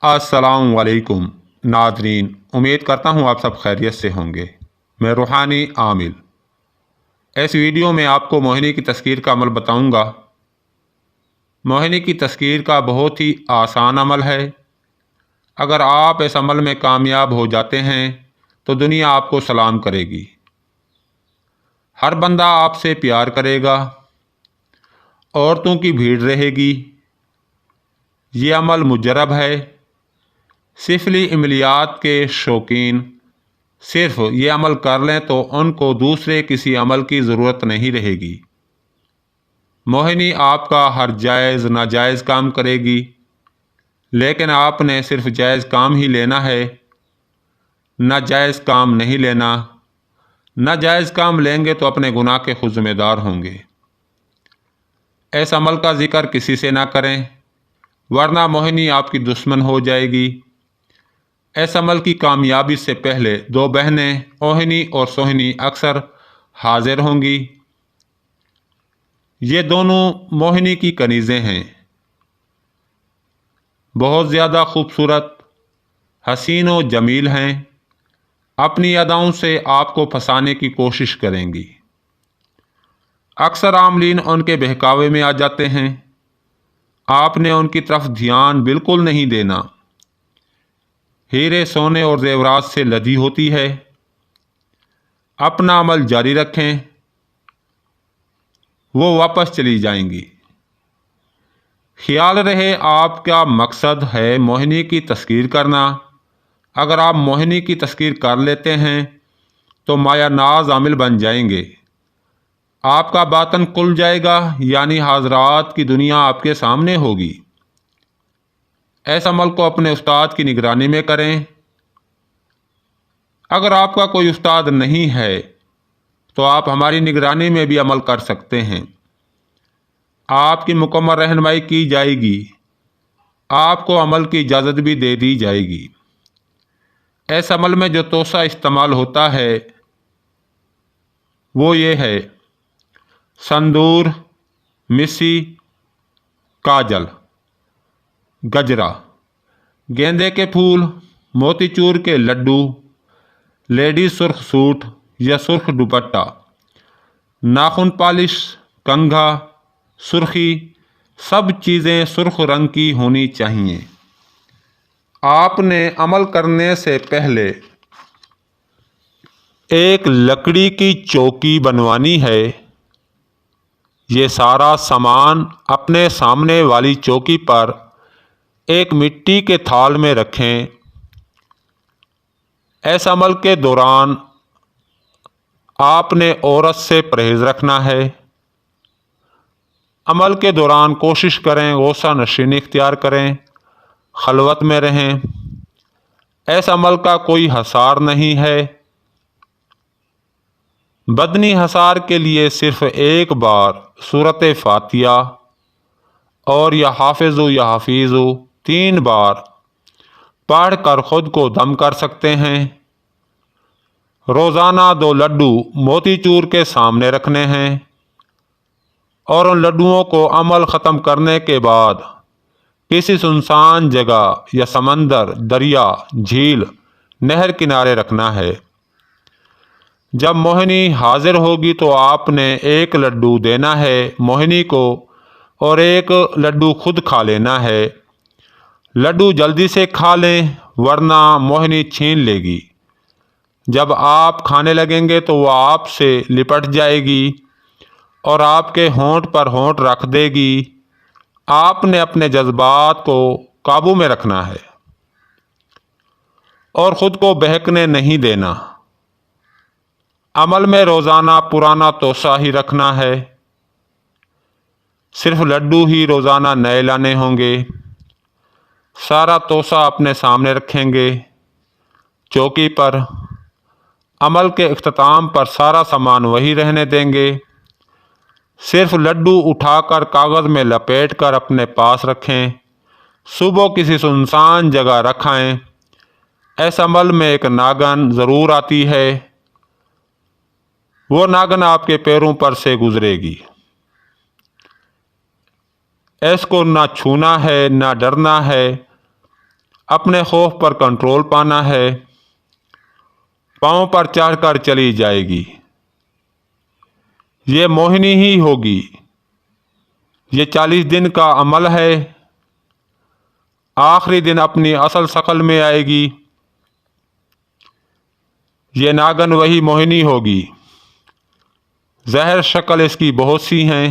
अस्सलाम वालेकुम नादरीन, उम्मीद करता हूँ आप सब खैरियत से होंगे। मैं रूहानी आमिल इस वीडियो में आपको मोहिनी की तस्कीर का अमल बताऊँगा। मोहिनी की तस्कीर का बहुत ही आसान अमल है। अगर आप इस अमल में कामयाब हो जाते हैं तो दुनिया आपको सलाम करेगी। हर बंदा आपसे प्यार करेगा, औरतों की भीड़ रहेगी। ये अमल मुजरब है। सिफली अमलियात के शौकीन सिर्फ ये अमल कर लें तो उनको दूसरे किसी अमल की ज़रूरत नहीं रहेगी। मोहिनी आपका हर जायज़ नाजायज़ काम करेगी, लेकिन आपने सिर्फ जायज़ काम ही लेना है, नाजायज़ काम नहीं लेना। नाजायज़ काम लेंगे तो अपने गुनाह के खुद ज़िम्मेदार होंगे। इस अमल का ज़िक्र किसी से ना करें, वरना मोहिनी आपकी दुश्मन हो जाएगी। इस अमल की कामयाबी से पहले दो बहनें ओहिनी और सोहिनी अक्सर हाजिर होंगी। ये दोनों मोहिनी की कनीज़ें हैं। बहुत ज़्यादा खूबसूरत, हसीन व जमील हैं। अपनी अदाओं से आपको फंसाने की कोशिश करेंगी। अक्सर आमलीन उनके बहकावे में आ जाते हैं। आपने उनकी तरफ ध्यान बिल्कुल नहीं देना। हीरे सोने और जेवरात से लदी होती है। अपना अमल जारी रखें, वो वापस चली जाएंगी। ख्याल रहे आपका मकसद है मोहिनी की तस्कीर करना। अगर आप मोहिनी की तस्कीर कर लेते हैं तो माया नाज आमिल बन जाएंगे। आपका बातन खुल जाएगा, यानी हाजरात की दुनिया आपके सामने होगी। इस अमल को अपने उस्ताद की निगरानी में करें। अगर आपका कोई उस्ताद नहीं है तो आप हमारी निगरानी में भी अमल कर सकते हैं। आपकी मुकम्मल रहनुमाई की जाएगी। आपको अमल की इजाज़त भी दे दी जाएगी। इस अमल में जो तोसा इस्तेमाल होता है वो ये है: संदूर, मिसी, काजल, गजरा, गेंदे के फूल, मोतीचूर के लड्डू, लेडीज सुर्ख सूट या सुर्ख दुपट्टा, नाखून पालिश, कंघा, सुर्खी, सब चीज़ें सुर्ख रंग की होनी चाहिए। आपने अमल करने से पहले एक लकड़ी की चौकी बनवानी है। ये सारा सामान अपने सामने वाली चौकी पर एक मिट्टी के थाल में रखें। इस अमल के दौरान आपने औरत से परहेज़ रखना है। अमल के दौरान कोशिश करें गौसा नशीन इख्तियार करें, खलवत में रहें। इस अमल का कोई हसार नहीं है। बदनी हसार के लिए सिर्फ एक बार सूरत फातिहा और या हाफिज़ु या हफीज़ु 3 बार पढ़ कर ख़ुद को दम कर सकते हैं। रोज़ाना 2 लड्डू मोतीचूर के सामने रखने हैं और उन लड्डुओं को अमल ख़त्म करने के बाद किसी सुनसान जगह या समंदर, दरिया, झील, नहर किनारे रखना है। जब मोहिनी हाजिर होगी तो आपने एक लड्डू देना है मोहिनी को और एक लड्डू खुद खा लेना है। लड्डू जल्दी से खा लें, वरना मोहिनी छीन लेगी। जब आप खाने लगेंगे तो वह आपसे लिपट जाएगी और आपके होंठ पर होंठ रख देगी। आपने अपने जज्बात को काबू में रखना है और ख़ुद को बहकने नहीं देना। अमल में रोज़ाना पुराना तोसा ही रखना है। सिर्फ लड्डू ही रोज़ाना नए लाने होंगे। सारा तोसा अपने सामने रखेंगे चौकी पर। अमल के इख्तिताम पर सारा सामान वही रहने देंगे। सिर्फ लड्डू उठाकर कागज़ में लपेट कर अपने पास रखें। सुबह किसी सुनसान जगह रखाएं। इस अमल में एक नागन ज़रूर आती है। वो नागन आपके पैरों पर से गुजरेगी। इसको ना छूना है, ना डरना है। اپنے خوف پر کنٹرول پانا ہے، پاؤں پر چڑھ کر چلی جائے گی، یہ موہنی ہی ہوگی، یہ 40 دن کا عمل ہے، آخری دن اپنی اصل شکل میں آئے گی، یہ ناگن وہی موہنی ہوگی۔ ظاہر شکل اس کی بہت سی ہیں،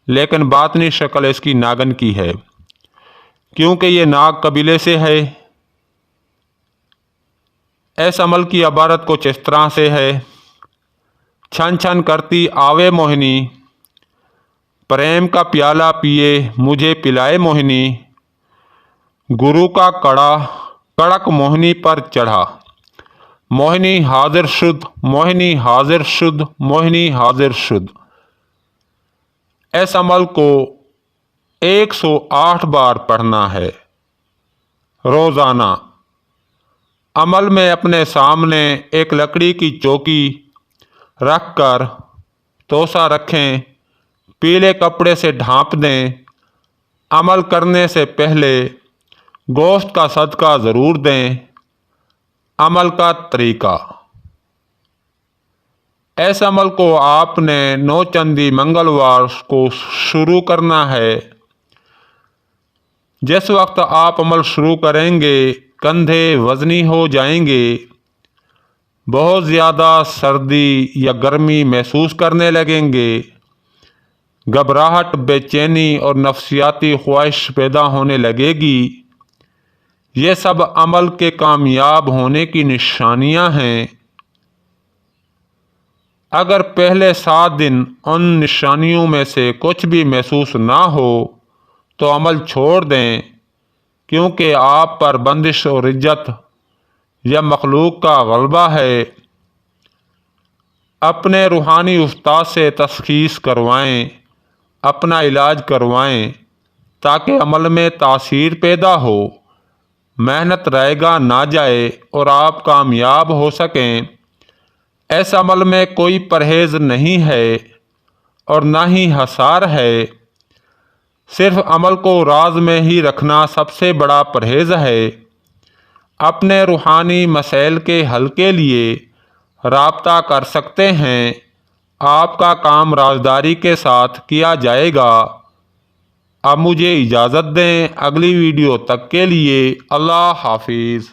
لیکن باطنی شکل اس کی ناگن کی ہے، کیونکہ یہ ناگ قبیلے سے ہے۔ اس عمل کی عبارت کچھ اس طرح سے ہے: چھن چھن کرتی آوے موہنی، پریم کا پیالہ پیے مجھے پلائے موہنی، گرو کا کڑا کڑک موہنی پر چڑھا، موہنی حاضر شد، موہنی حاضر شد، موہنی حاضر شد۔ اس عمل کو 108 بار پڑھنا ہے روزانہ۔ عمل میں اپنے سامنے ایک لکڑی کی چوکی رکھ کر توسا رکھیں، پیلے کپڑے سے ڈھانپ دیں۔ عمل کرنے سے پہلے گوشت کا صدقہ ضرور دیں۔ عمل کا طریقہ: اس عمل کو آپ نے 9 چندی منگلوار کو شروع کرنا ہے۔ جس وقت آپ عمل شروع کریں گے کندھے وزنی ہو جائیں گے، بہت زیادہ سردی یا گرمی محسوس کرنے لگیں گے، گھبراہٹ، بے چینی اور نفسیاتی خواہش پیدا ہونے لگے گی۔ یہ سب عمل کے کامیاب ہونے کی نشانیاں ہیں۔ اگر پہلے 7 دن ان نشانیوں میں سے کچھ بھی محسوس نہ ہو تو عمل چھوڑ دیں، کیونکہ آپ پر بندش اور رجت یا مخلوق کا غلبہ ہے۔ اپنے روحانی استاد سے تشخیص کروائیں، اپنا علاج کروائیں تاکہ عمل میں تاثیر پیدا ہو، محنت رائے گاہ نہ جائے اور آپ کامیاب ہو سکیں۔ اس عمل میں کوئی پرہیز نہیں ہے اور نہ ہی حصار ہے، صرف عمل کو راز میں ہی رکھنا سب سے بڑا پرہیز ہے۔ اپنے روحانی مسائل کے حل کے لیے رابطہ کر سکتے ہیں۔ آپ کا کام رازداری کے ساتھ کیا جائے گا۔ اب مجھے اجازت دیں، اگلی ویڈیو تک کے لیے اللہ حافظ۔